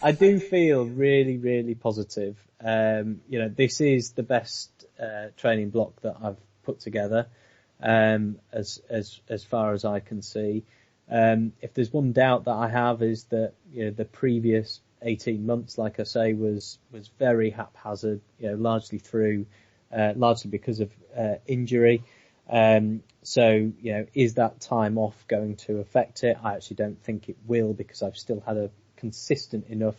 I do feel really, really positive. This is the best training block that I've put together, as far as I can see. If there's one doubt that I have is that the previous 18 months, like I say, was very haphazard. Largely because of injury. So is that time off going to affect it? I actually don't think it will, because I've still had a consistent enough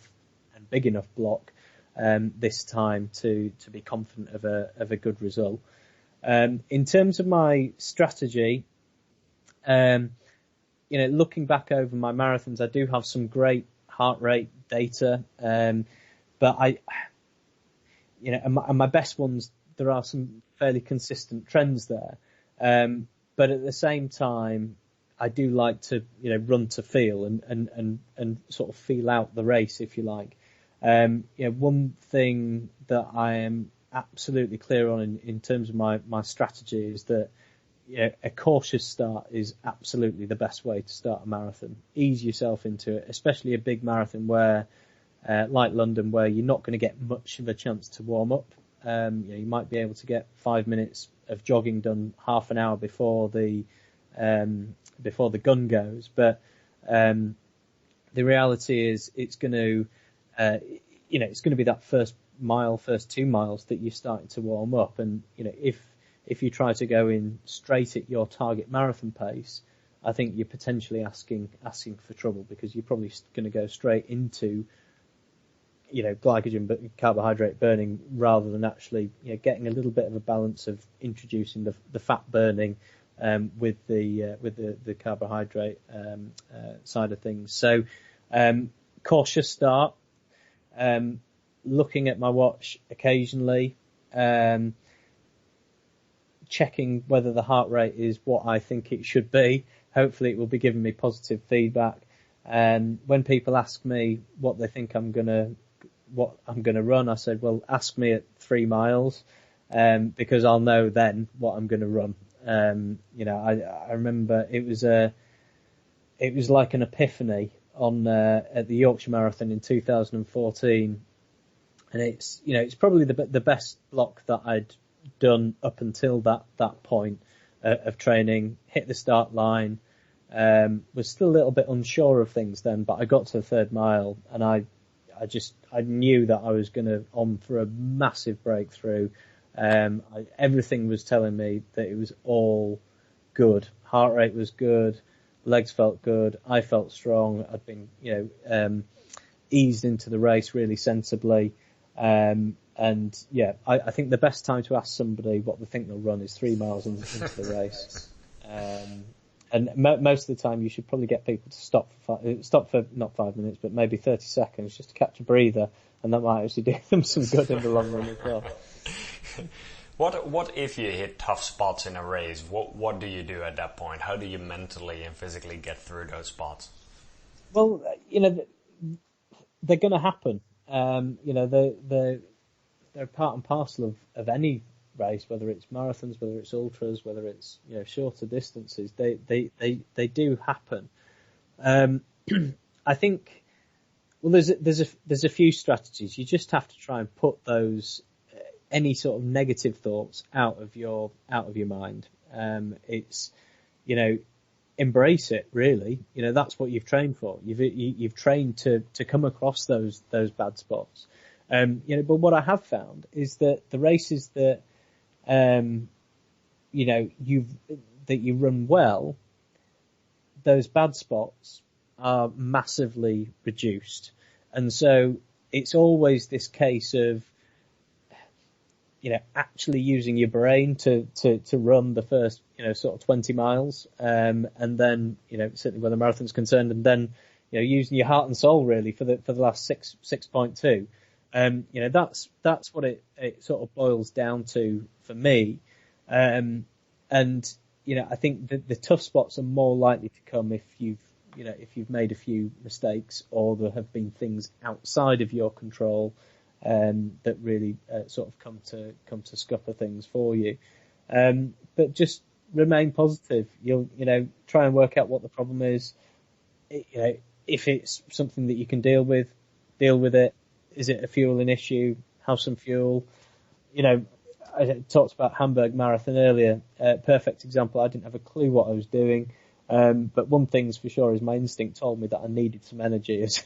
and big enough block this time to be confident of a good result. In terms of my strategy, looking back over my marathons, I do have some great heart rate data, but and my best ones, there are some fairly consistent trends there. But at the same time, I do like to, run to feel and sort of feel out the race, if you like. One thing that I am absolutely clear on in terms of my strategy is that a cautious start is absolutely the best way to start a marathon. Ease yourself into it, especially a big marathon where, like London, where you're not going to get much of a chance to warm up. You might be able to get 5 minutes of jogging done half an hour before the gun goes, but the reality is it's going to be that first 2 miles that you're starting to warm up, and if you try to go in straight at your target marathon pace, I think you're potentially asking for trouble, because you're probably going to go straight into glycogen but carbohydrate burning, rather than actually getting a little bit of a balance of introducing the fat burning with the carbohydrate side of things. So cautious start, looking at my watch occasionally, checking whether the heart rate is what I think it should be. Hopefully it will be giving me positive feedback. And when people ask me what they think I'm gonna run, I said, well, ask me at 3 miles, because I'll know then what I'm gonna run. I remember it was like an epiphany at the Yorkshire Marathon in 2014, and it's probably the best block that I'd done up until that point of training. Hit the start line, was still a little bit unsure of things then, but I got to the 3rd mile and I knew that I was on for a massive breakthrough. Everything was telling me that it was all good. Heart rate was good, legs felt good, I felt strong. I'd been eased into the race really sensibly. And yeah, I think the best time to ask somebody what they think they'll run is 3 miles into the race. And most of the time you should probably get people to stop for not 5 minutes, but maybe 30 seconds just to catch a breather, and that might actually do them some good in the long run as well. What if you hit tough spots in a race? What do you do at that point? How do you mentally and physically get through those spots? Well, they're going to happen. They're part and parcel of any race, whether it's marathons, whether it's ultras, whether it's shorter distances. They do happen. I think, well, there's a few strategies. You just have to try and put those any sort of negative thoughts out of your mind. It's embrace it, really. That's what you've trained for. You've trained to come across those bad spots. But what I have found is that the races that you run well, those bad spots are massively reduced. And so it's always this case of actually using your brain to run the first sort of 20 miles, and then certainly where the marathon's concerned, and then using your heart and soul really for the last 6.2. That's what it sort of boils down to for me. And I think the tough spots are more likely to come if you've made a few mistakes, or there have been things outside of your control that really sort of come to scupper things for you. But just remain positive. You'll try and work out what the problem is. If it's something that you can deal with, deal with it. Is it a fueling issue? Have some fuel. You know, I talked about Hamburg Marathon earlier. Perfect example. I didn't have a clue what I was doing. But one thing's for sure is my instinct told me that I needed some energy as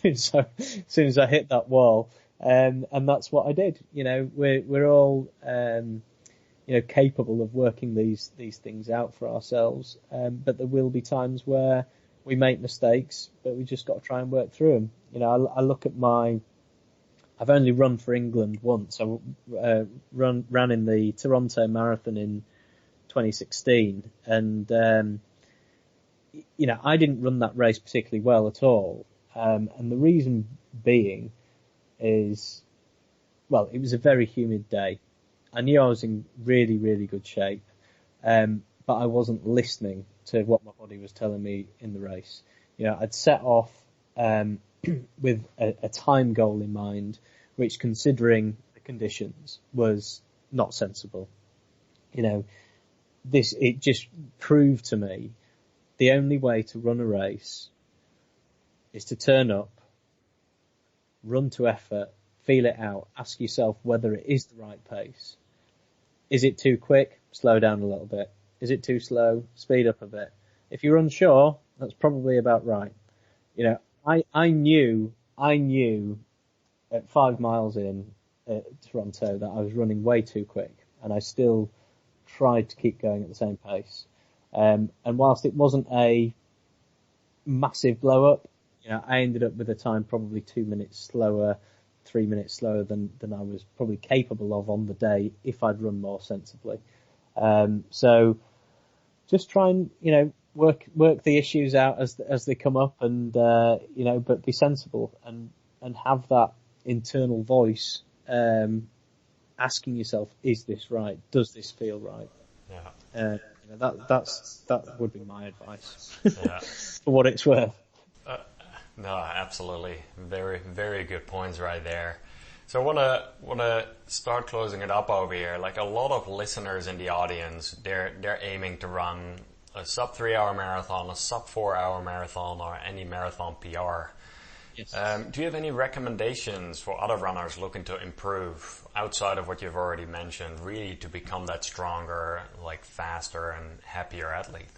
soon as I hit that wall. And that's what I did. You know, we're all, you know, capable of working these things out for ourselves. But there will be times where we make mistakes, but we just got to try and work through them. You know, I look at I've only run for England once. I ran in the Toronto Marathon in 2016, and you know, I didn't run that race particularly well at all. And the reason being is, well, it was a very humid day. I knew I was in really, really good shape, but I wasn't listening to what my body was telling me in the race. You know, I'd set off with a time goal in mind, which, considering the conditions, was not sensible. You know, it just proved to me the only way to run a race is to turn up, run to effort, feel it out, ask yourself whether it is the right pace. Is it too quick? Slow down a little bit. Is it too slow? Speed up a bit. If you're unsure, that's probably about right. You know, I knew at 5 miles in at Toronto that I was running way too quick, and I still tried to keep going at the same pace. And whilst it wasn't a massive blow up, you know, I ended up with a time probably 2 minutes slower, 3 minutes slower than I was probably capable of on the day if I'd run more sensibly. So just try and, you know, work the issues out as they come up, and you know, but be sensible and have that internal voice asking yourself, is this right? Does this feel right? Yeah. You know, that would be my advice. Yeah. For what it's worth. No, absolutely. Very, very good points right there. So I wanna start closing it up over here. Like, a lot of listeners in the audience, they're aiming to run a sub 3 hour marathon, a sub 4 hour marathon, or any marathon PR. Yes. Do you have any recommendations for other runners looking to improve outside of what you've already mentioned, really to become that stronger, like faster and happier athlete?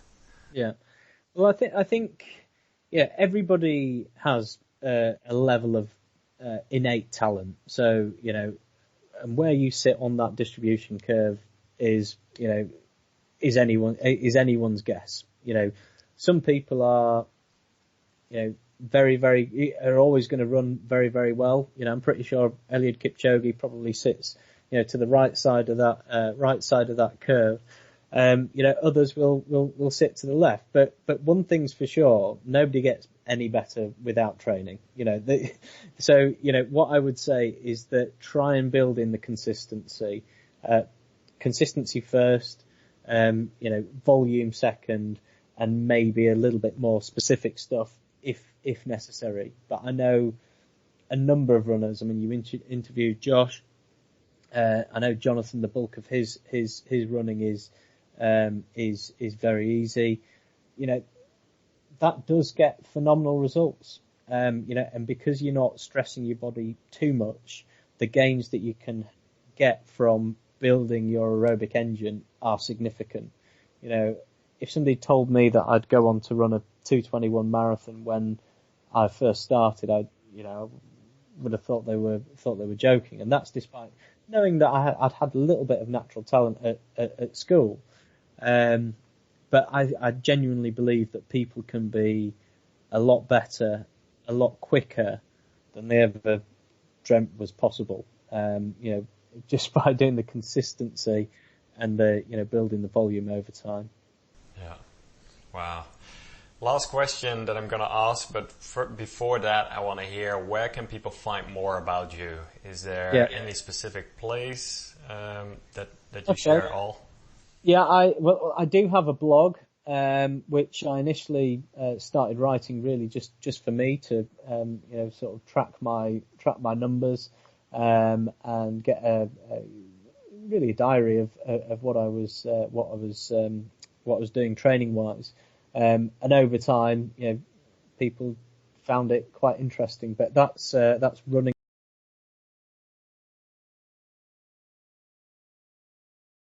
Yeah. Well, I think, yeah, everybody has a level of innate talent. So, you know, and where you sit on that distribution curve is, you know, is anyone's guess. You know, some people are, you know, are always going to run very, very well. You know, I'm pretty sure Eliud Kipchoge probably sits, you know, to the right side of that curve. You know, others will sit to the left. But one thing's for sure, nobody gets any better without training. You know, so, you know, what I would say is that try and build in the consistency. Consistency first, you know, volume second, and maybe a little bit more specific stuff if necessary. But I know a number of runners. I mean, you interviewed Josh. I know Jonathan, the bulk of his running is very easy. You know, that does get phenomenal results. You know, and because you're not stressing your body too much, the gains that you can get from building your aerobic engine are significant. You know, if somebody told me that I'd go on to run a 2:21 marathon when I first started, I would have thought they were joking, and that's despite knowing that I'd had a little bit of natural talent at school. But I genuinely believe that people can be a lot better, a lot quicker than they ever dreamt was possible. You know, just by doing the consistency and building the volume over time. Yeah. Wow. Last question that I'm going to ask, but before that, I want to hear, where can people find more about you? Is there any specific place that you share all? Yeah, I do have a blog, which I initially started writing really just for me to sort of track my numbers and get a diary of what I was doing training wise. And over time, you know, people found it quite interesting. But that's running